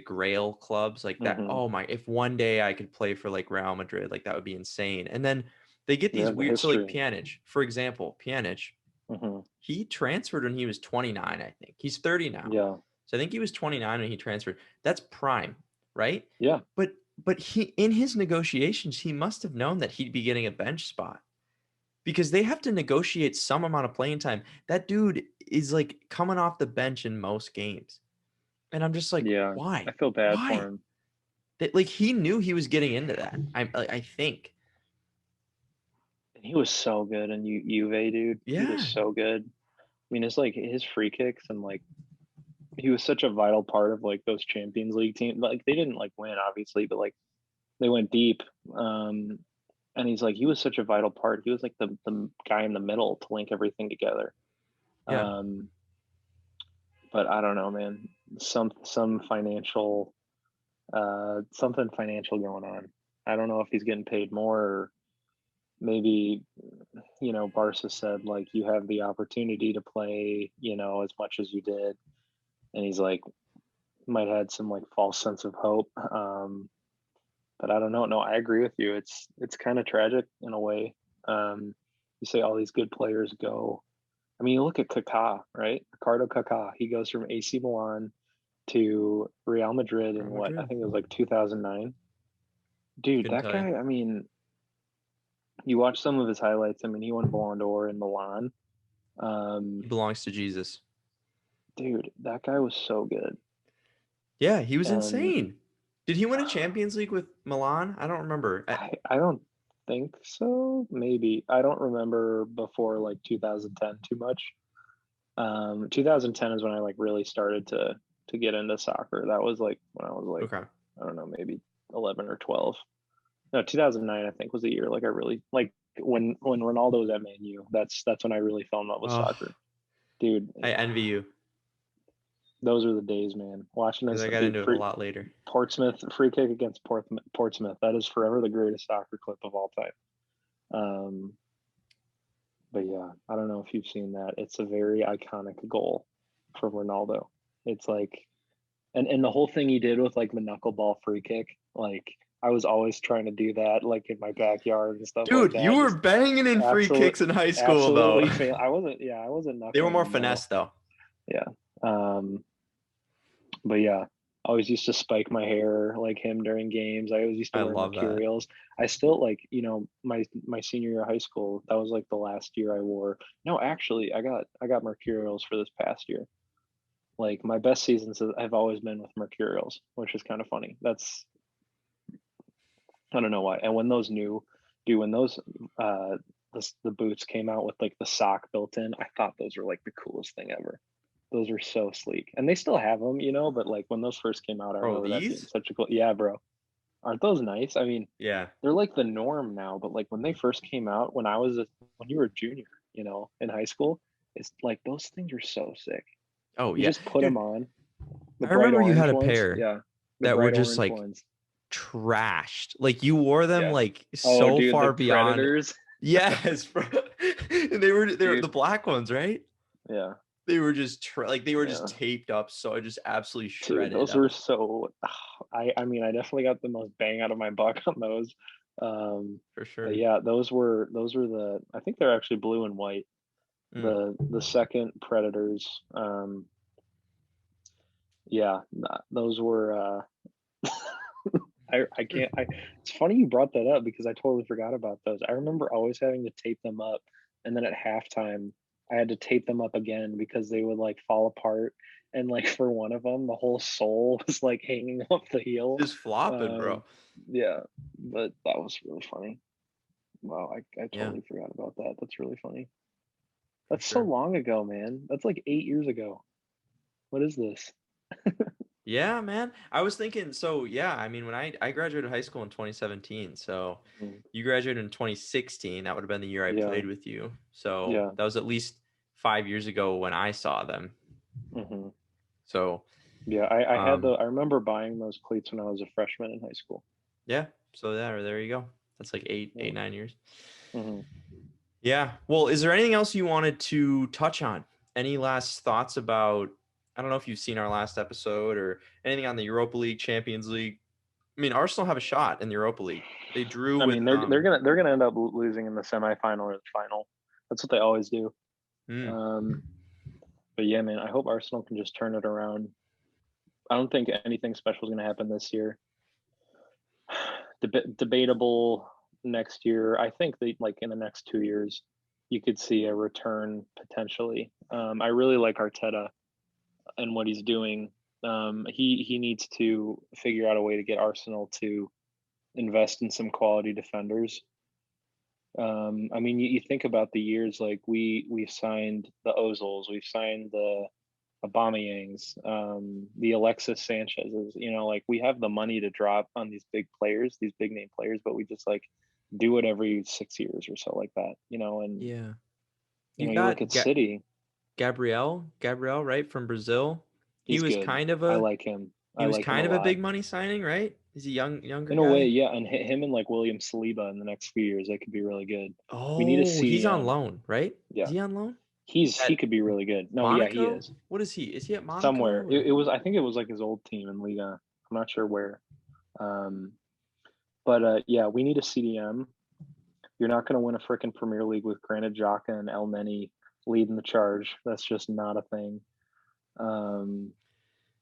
A: Grail clubs, like that.
B: mhm.
A: Oh my, if one day I could play for like Real Madrid, like that would be insane. And then they get these
B: Yeah, the
A: weird. So like
B: history.
A: Pjanic, for example, Pjanic,
B: Hmm.
A: he transferred when he was 29. I think he's 30 now,
B: Yeah,
A: so I think he was 29 when he transferred. That's prime, right?
B: yeah,
A: But he in his negotiations, he must have known that he'd be getting a bench spot because they have to negotiate some amount of playing time. That dude is like coming off the bench in most games. And I'm just like,
B: yeah. I
A: why?
B: feel bad for
A: Why?
B: him.
A: That like he knew he was getting into that. I think.
B: And he was so good in Juve, dude. He was
A: Yeah.
B: so good. I mean, it's like his free kicks and like he was such a vital part of like those Champions League teams. Like they didn't like win, obviously, but like they went deep. Um, and he's like he was such a vital part. He was like the guy in the middle to link everything together.
A: Yeah.
B: Um, but I don't know, man. Some financial something financial going on. I don't know if he's getting paid more or maybe, you know, Barca said like you have the opportunity to play, you know, as much as you did. And he's like might have had some like false sense of hope. But I don't know. No, I agree with you. It's kind of tragic in a way. You say all these good players go. I mean, you look at Kaká, right? Ricardo Kaká. He goes from AC Milan to Real Madrid in
A: Real
B: what I
A: Madrid.
B: think it was like 2009. Dude,
A: Couldn't
B: that
A: tell you.
B: guy. I mean, you watch some of his highlights. I mean, he won Ballon d'Or in Milan.
A: He belongs to Jesus.
B: Dude, that guy was so good.
A: Yeah, he was
B: And
A: insane. Did he win a Champions League with Milan? I don't remember.
B: I don't think so. Maybe I don't remember before like 2010 too much. 2010 is when I like really started to get into soccer. That was like when I was like
A: Okay.
B: I don't know, maybe 11 or 12. No, 2009 I think was the year like I really like when Ronaldo was at Man U. That's when I really fell in love with
A: Oh,
B: soccer. Dude,
A: I envy you
B: those are the days, man. Watching
A: because
B: this
A: I got
B: dude
A: into it a lot later.
B: Portsmouth free kick against Portsmouth. That is forever the greatest soccer clip of all time. Um, but yeah, I don't know if you've seen that. It's a very iconic goal from Ronaldo. It's like, and the whole thing he did with like the knuckleball free kick, like I was always trying to do that, like in my backyard and stuff like
A: Dude, you
B: that.
A: were
B: Just
A: banging in free
B: absolute,
A: kicks in high school, though.
B: absolutely fail. I wasn't, yeah, I wasn't
A: They were
B: knuckling
A: more
B: them though.
A: finesse, though.
B: Yeah. Um, but yeah, I always used to spike my hair like him during games. I always used to
A: I
B: wear
A: love that.
B: mercurials. I still like, my senior year of high school, that was like the last year I wore. No, actually, I got mercurials for this past year. Like my best seasons have always been with mercurials, which is kind of funny. That's I don't know why. And when those when those the boots came out with like the sock built in, I thought those were like the coolest thing ever. Those were so sleek, and they still have them, but like when those first came out, I
A: Bro,
B: remember that being
A: these?
B: such a cool. Yeah, bro, aren't those nice? I mean,
A: Yeah.
B: they're like the norm now, but like when they first came out, when you were a junior, in high school, it's like those things are so sick.
A: Oh,
B: You
A: yeah.
B: just put them
A: Dude,
B: on, the
A: I
B: bright
A: remember you had
B: orange
A: a
B: ones.
A: pair
B: Yeah, the
A: that were
B: bright
A: just
B: orange
A: like
B: ones.
A: trashed. Like you wore them
B: Yeah.
A: like
B: Oh,
A: so
B: dude, the
A: far beyond.
B: Predators,
A: Yes, bro. And they were the
B: dude.
A: black ones, right?
B: Yeah,
A: They were just like they were just
B: yeah.
A: taped up, so just absolutely
B: Dude,
A: shredded.
B: those were so. I mean, I definitely got the most bang out of my buck on those.
A: For
B: But
A: sure.
B: yeah, those were the. I think they're actually blue and white.
A: Mm.
B: The second Predators. Yeah, those were. I can't. It's funny you brought that up because I totally forgot about those. I remember always having to tape them up, and then at halftime, I had to tape them up again because they would like fall apart. And like for one of them, the whole sole was like hanging off the heel.
A: Just flopping,
B: Um,
A: bro.
B: yeah, but that was really funny. Wow, I
A: Yeah,
B: totally forgot about that. That's really funny.
A: for
B: That's so
A: sure.
B: long ago, man. That's like 8 years ago. What is this?
A: Yeah, man. I was thinking, so yeah, I mean, when I graduated high school in 2017, so
B: Mhm.
A: you graduated in 2016, that would have been the year I
B: Yeah,
A: played with you. So
B: yeah.
A: that was at least 5 years ago when I saw them.
B: hmm
A: So,
B: Yeah, I had
A: um,
B: I remember buying those cleats when I was a freshman in high school.
A: yeah. So there you go. That's like
B: Yeah.
A: 9 years.
B: hmm
A: Yeah. Well, is there anything else you wanted to touch on? Any last thoughts about, I don't know if you've seen our last episode or anything on the Europa League, Champions League. I mean, Arsenal have a shot in the Europa League. They drew
B: I
A: with
B: mean, they're gonna end up losing in the semifinal or the final. That's what they always do.
A: hmm.
B: Um, but yeah, man, I hope Arsenal can just turn it around. I don't think anything special is gonna happen this year. Debatable next year. I think that like in the next 2 years, you could see a return potentially. I really like Arteta and what he's doing. He needs to figure out a way to get Arsenal to invest in some quality defenders. I mean, you think about the years like we've signed the Ozils, we've signed the Aubameyangs, the Alexis Sanchez's. Like we have the money to drop on these big players, these big name players, but we just like do it every 6 years or so, like that. And
A: Yeah. You
B: you look
A: got
B: at City,
A: Gabriel, right, from Brazil. He
B: he's
A: was
B: good.
A: kind of
B: I
A: a
B: like him.
A: he
B: I
A: was
B: like him a
A: kind of a
B: lot.
A: big money signing, right? He's a younger
B: In a way,
A: guy.
B: yeah, and him and like William Saliba in the next few years, they could be really good. We need a
A: Oh, he's on
B: CDM.
A: loan, right? Is
B: Yeah,
A: he on loan?
B: he
A: At
B: could be really good. No, yeah, he
A: Monaco?
B: is.
A: What is he? Is he at Monaco
B: Somewhere. It,
A: or
B: it was I think it was like his old team in Liga. I'm not sure where. Um, but yeah, we need a CDM. You're not going to win a freaking Premier League with Granit Xhaka and El Neni leading the charge. That's just not a thing. Um,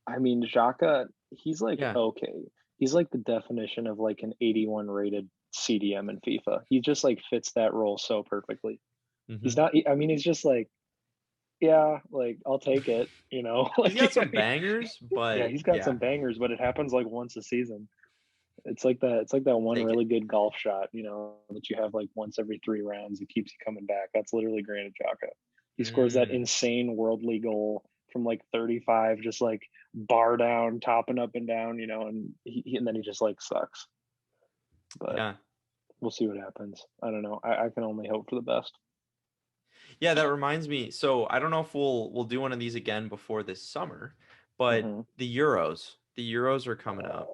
B: I mean, Xhaka, he's like
A: Yeah.
B: okay. He's like the definition of like an 81 rated CDM in FIFA. He just like fits that role so perfectly.
A: Hmm.
B: He's not. I mean, he's just like, yeah, like I'll take it.
A: He's
B: Like
A: got
B: I
A: some
B: mean,
A: bangers,
B: yeah,
A: but
B: he's got
A: yeah,
B: some bangers, but it happens like once a season. It's like that. It's like that one
A: take it.
B: really good golf shot, that you have like once every 3 rounds. It keeps you coming back. That's literally Granit Xhaka. He scores that
A: Mm,
B: insane worldly goal from like 35, just like bar down, topping up and down, and then he just like sucks. But
A: yeah.
B: we'll see what happens. I don't know. I can only hope for the best.
A: Yeah, that reminds me. So I don't know if we'll do one of these again before this summer, but
B: Hmm.
A: the Euros are coming up.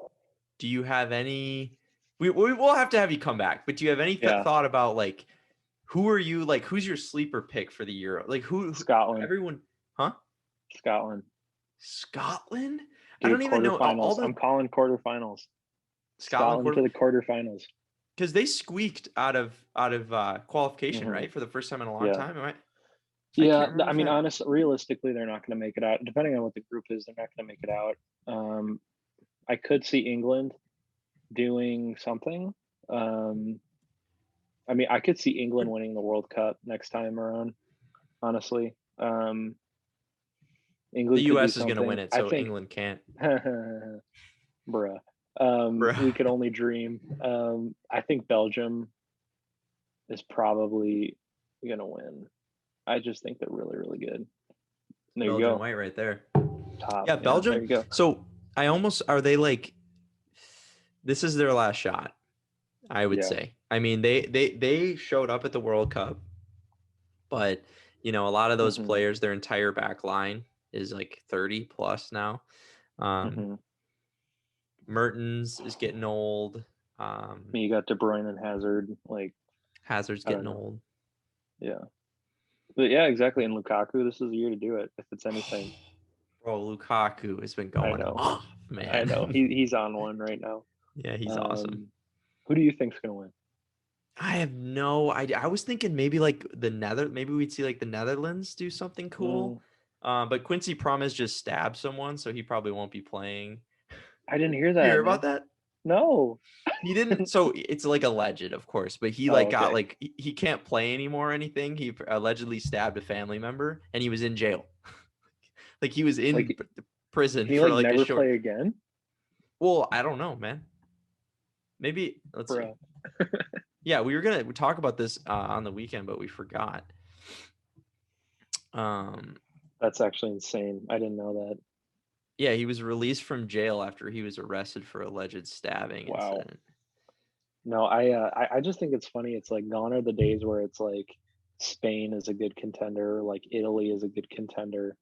A: Do you have any? We will have to have you come back, but do you have any
B: Yeah,
A: thought about like who are you like? Who's your sleeper pick for the Euro? Like who
B: Scotland,
A: everyone? Huh?
B: Scotland,
A: Scotland? I
B: dude.
A: don't even know all
B: Quarterfinals.
A: the
B: I'm calling quarterfinals.
A: Scotland
B: Scotland
A: quarter
B: to the quarterfinals.
A: because they squeaked out of qualification,
B: Hmm.
A: right, for the first time in a long
B: Yeah.
A: time. I
B: Yeah,
A: can't remember
B: I
A: if
B: mean,
A: that.
B: realistically, they're not going to make it out. Depending on what the group is, they're not going to make it out. Um, I could see England doing something. Um, I mean, I could see England winning the World Cup next time around. Honestly,
A: The
B: England could do
A: U.S. is going to win
B: something.
A: it,
B: I
A: so
B: think,
A: England can't.
B: bruh.
A: Bro.
B: We could only dream. I think Belgium is probably going to win. I just think they're really, really good. There you
A: Belgian
B: go.
A: white right there.
B: Top.
A: Yeah,
B: Yeah, there
A: Belgium.
B: you go.
A: So I almost are they like this is their last shot, I would
B: Yeah.
A: say. I mean, they showed up at the World Cup, but a lot of those
B: Hmm.
A: players, their entire back line is like 30 plus now. Um,
B: Hmm.
A: Mertens is getting old.
B: You got De Bruyne and Hazard. Like,
A: Hazard's
B: I don't
A: getting
B: know.
A: old.
B: Yeah. But yeah, exactly. And Lukaku, this is the year to do it. If it's anything,
A: Bro, Lukaku has been
B: I
A: going
B: know.
A: off,
B: I
A: man.
B: know. He's on one right now.
A: Yeah, he's awesome.
B: Um, who do you think's gonna win?
A: I have no idea. I was thinking maybe like maybe we'd see like the Netherlands do something cool.
B: Mm,
A: But Quincy Promes just stabbed someone, so he probably won't be playing.
B: I didn't hear
A: You hear
B: that,
A: about
B: man.
A: that?
B: No.
A: He didn't. So it's like alleged, of course, but he
B: Oh,
A: like got
B: okay.
A: like he can't play anymore or anything. He allegedly stabbed a family member, and he was in jail. Like he was in
B: Like,
A: prison
B: can he
A: for
B: like
A: like a
B: never
A: short.
B: play again,
A: Well, I don't know, man. Maybe let's see.
B: bro?
A: Yeah, we were gonna talk about this on the weekend, but we forgot. Um,
B: That's actually insane. I didn't know that.
A: yeah, he was released from jail after he was arrested for alleged stabbing
B: Wow.
A: incident.
B: No, I just think it's funny. It's like gone are the days where it's like Spain is a good contender, like Italy is a good contender.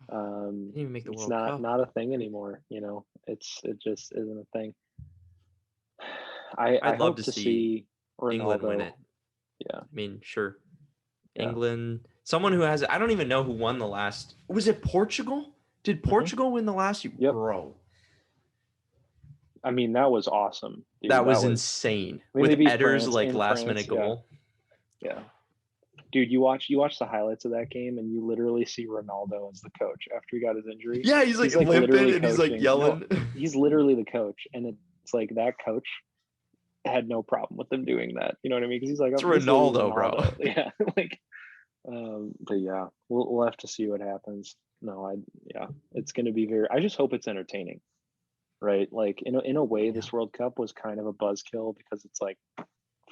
A: Didn't even make the
B: It's
A: World
B: not
A: Cup.
B: not a thing anymore. It just isn't a thing. I
A: I'd love
B: hope
A: to
B: to
A: see
B: see
A: England win it.
B: Ronaldo. Yeah,
A: I mean, sure,
B: yeah.
A: England. Someone who has. I don't even know who won the last. Was it Portugal? Did
B: Hmm.
A: Portugal win the last?
B: Yep.
A: Bro,
B: I mean, that was awesome, dude.
A: that
B: That
A: was
B: was.
A: insane
B: I mean, they
A: with
B: beat
A: Eder's
B: France
A: like
B: in
A: last
B: France.
A: minute
B: Yeah,
A: goal.
B: yeah. Dude, you watch the highlights of that game, and you literally see Ronaldo as the coach after he got his injury.
A: Yeah, he's like
B: He's like
A: limping
B: literally
A: and he's like
B: coaching. No,
A: yelling.
B: he's literally the coach, and it's like that coach had no problem with them doing that. You know what I mean? Because he's like,
A: It's
B: oh, this is
A: Ronaldo, bro.
B: Ronaldo. Yeah, like. But yeah, we'll have to see what happens. No, yeah, it's going to be very. I just hope it's entertaining, right? Like in a way,
A: Yeah,
B: this World Cup was kind of a buzzkill because it's like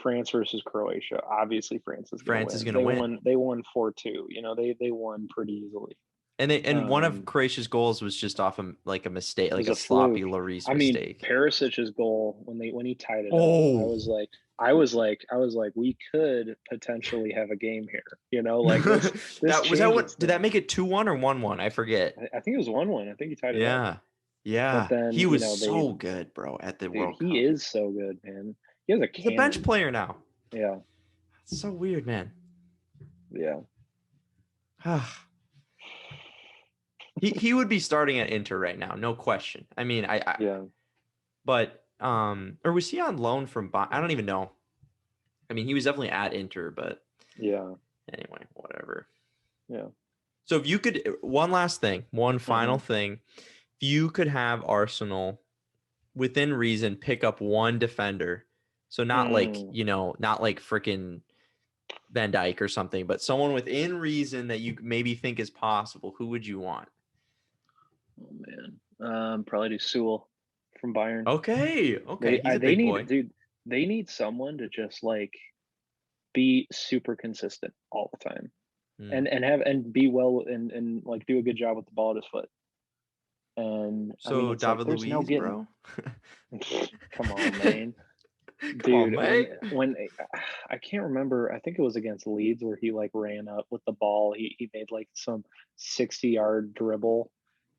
B: France versus Croatia. Obviously, France is going to
A: France is
B: win.
A: gonna
B: They
A: win.
B: won. They won 4-2. They won pretty easily.
A: And one of
B: Um,
A: Croatia's goals was just off of like a mistake,
B: it
A: like
B: was
A: a
B: a
A: sloppy
B: fluke.
A: Lloris
B: I mean,
A: mistake.
B: Perisic's goal when he tied it up, I
A: Oh,
B: was like, we could potentially have a game here. Like this
A: that
B: changes
A: what did that
B: things.
A: make it 2-1 or 1-1? I forget.
B: I think it was 1-1. I think he tied it up.
A: Yeah.
B: But
A: Yeah.
B: then,
A: He was
B: they
A: so good, bro, at the
B: dude,
A: World
B: he
A: Cup.
B: is so good, man. He has a
A: He's a bench
B: cannon.
A: player now.
B: Yeah,
A: It's so weird, man.
B: yeah.
A: He would be starting at Inter right now, no question. I mean,
B: Yeah.
A: but or was he on loan from I don't even know. I mean, he was definitely at Inter, but
B: Yeah.
A: anyway, whatever.
B: Yeah.
A: So if you could one last thing, one final
B: Hmm.
A: thing, you could have Arsenal within reason pick up one defender, so not like
B: Mm.
A: not like freaking Van Dijk or something, but someone within reason that you maybe think is possible, who would you want?
B: Oh man, probably do Sewell from Bayern.
A: Okay, okay, he's a
B: They
A: big
B: need,
A: boy.
B: dude. They need someone to just like be super consistent all the time,
A: Hmm.
B: and be well and like do a good job with the ball at his foot. And I mean,
A: So
B: it's like
A: David
B: there's no
A: Luiz,
B: getting.
A: bro.
B: Come on, man.
A: Come on,
B: Dude,
A: mate.
B: when I can't remember, I think it was against Leeds where he like ran up with the ball. He made like some 60-yard dribble,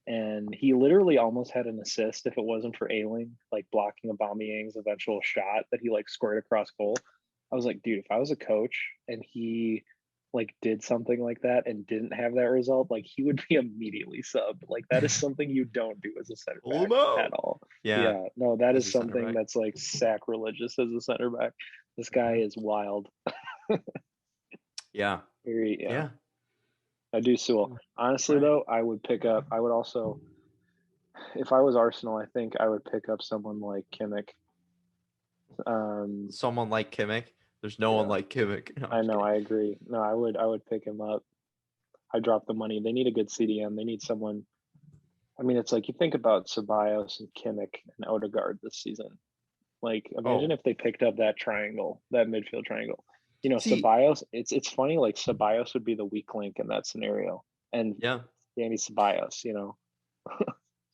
B: and he literally almost had an assist if it wasn't for Ailing like blocking Aubameyang's eventual shot that he like squared across goal. I was like, dude, if I was a coach and he like did something like that and didn't have that result, like he would be immediately subbed. Like that is something you don't do as a center back at
A: Olmo.
B: all.
A: Yeah,
B: Yeah, no, that
A: as
B: is
A: a center
B: something
A: back.
B: that's like sacrilegious as a center back. This guy
A: Hmm.
B: is wild.
A: Yeah,
B: Very, yeah.
A: yeah.
B: I do Sewell.
A: All
B: Honestly
A: right.
B: though, I would pick up I would also, if I was Arsenal, I think I would pick up someone like Kimmich. Um
A: Someone like Kimmich. There's no one
B: yeah,
A: like Kimmich. No, I'm
B: I
A: just
B: know,
A: kidding.
B: I agree. No, I would pick him up. I drop the money. They need a good CDM. They need someone. I mean, it's like you think about Ceballos and Kimmich and Odegaard this season. Like, imagine
A: Oh,
B: if they picked up that triangle, that midfield triangle. You know,
A: see,
B: Ceballos. It's funny. Like Ceballos would be the weak link in that scenario, and
A: yeah.
B: Danny Ceballos. You know.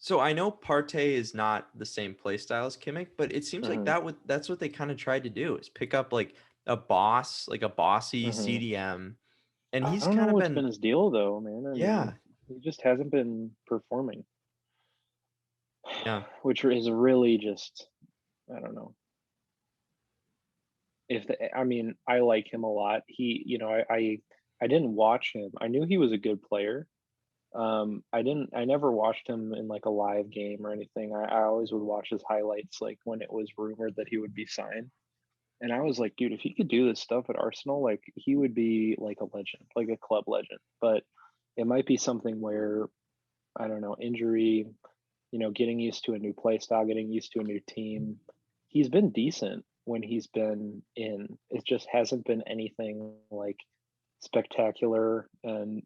A: So I know Partey is not the same play style as Kimmich, but it seems like
B: Hmm.
A: that's what they kind of tried to do is pick up like a boss, like a bossy
B: Hmm.
A: CDM, and
B: I
A: he's
B: don't
A: kind
B: know
A: of
B: what's been
A: been
B: his deal though, man. I mean,
A: yeah,
B: he just hasn't been performing,
A: yeah.
B: which is really just, I don't know. I mean, I like him a lot. I didn't watch him. I knew he was a good player. I never watched him in like a live game or anything. I always would watch his highlights like when it was rumored that he would be signed. And I was like, dude, if he could do this stuff at Arsenal, like he would be like a legend, like a club legend. But it might be something where, I don't know, injury, getting used to a new play style, getting used to a new team. He's been decent when he's been in. It just hasn't been anything like spectacular. And,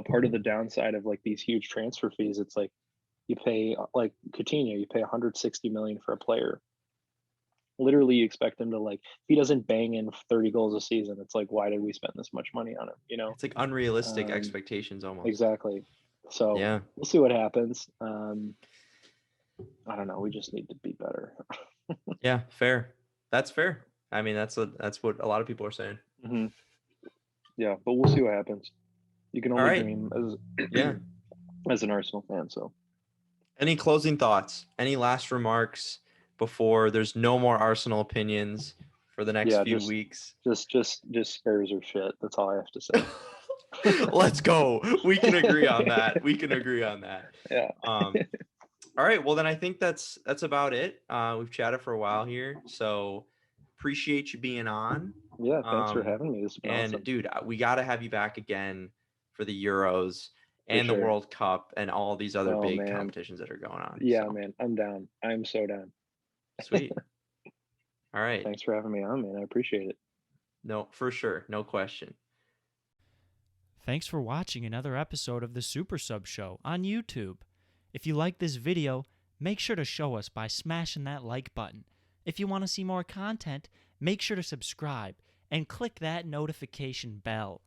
B: part of the downside of like these huge transfer fees, it's like you pay like Coutinho, you pay 160 million for a player. Literally, you expect him to like, if he doesn't bang in 30 goals a season, it's like, why did we spend this much money on him?
A: It's like unrealistic
B: Um,
A: expectations almost.
B: exactly. So
A: Yeah,
B: we'll see what happens. I don't know. We just need to be better.
A: yeah, fair. That's fair. I mean, that's what a lot of people are saying.
B: Hmm. Yeah, but we'll see what happens. You can
A: All
B: only
A: right.
B: dream
A: Yeah.
B: as an Arsenal fan. So
A: Any closing thoughts? Any last remarks before there's no more Arsenal opinions for the next
B: yeah,
A: few weeks?
B: just Spurs are shit. That's all I have to say.
A: Let's go. We can agree on that. We can agree on that.
B: Yeah,
A: Um, all right. Well, then I think that's about it. We've chatted for a while here, so appreciate you being on.
B: yeah. Thanks for
A: Um,
B: having me. This has been
A: and
B: awesome
A: dude, we got to have you back again for the Euros
B: for
A: and the
B: sure.
A: World Cup and all these other
B: Oh
A: big
B: man,
A: competitions that are going on.
B: yeah,
A: So
B: man. I'm down. I'm so down.
A: sweet. All right.
B: Thanks for having me on, man. I appreciate it.
A: No, for sure. No question.
C: Thanks for watching another episode of the Supersub Show on YouTube. If you like this video, make sure to show us by smashing that like button. If you want to see more content, make sure to subscribe and click that notification bell.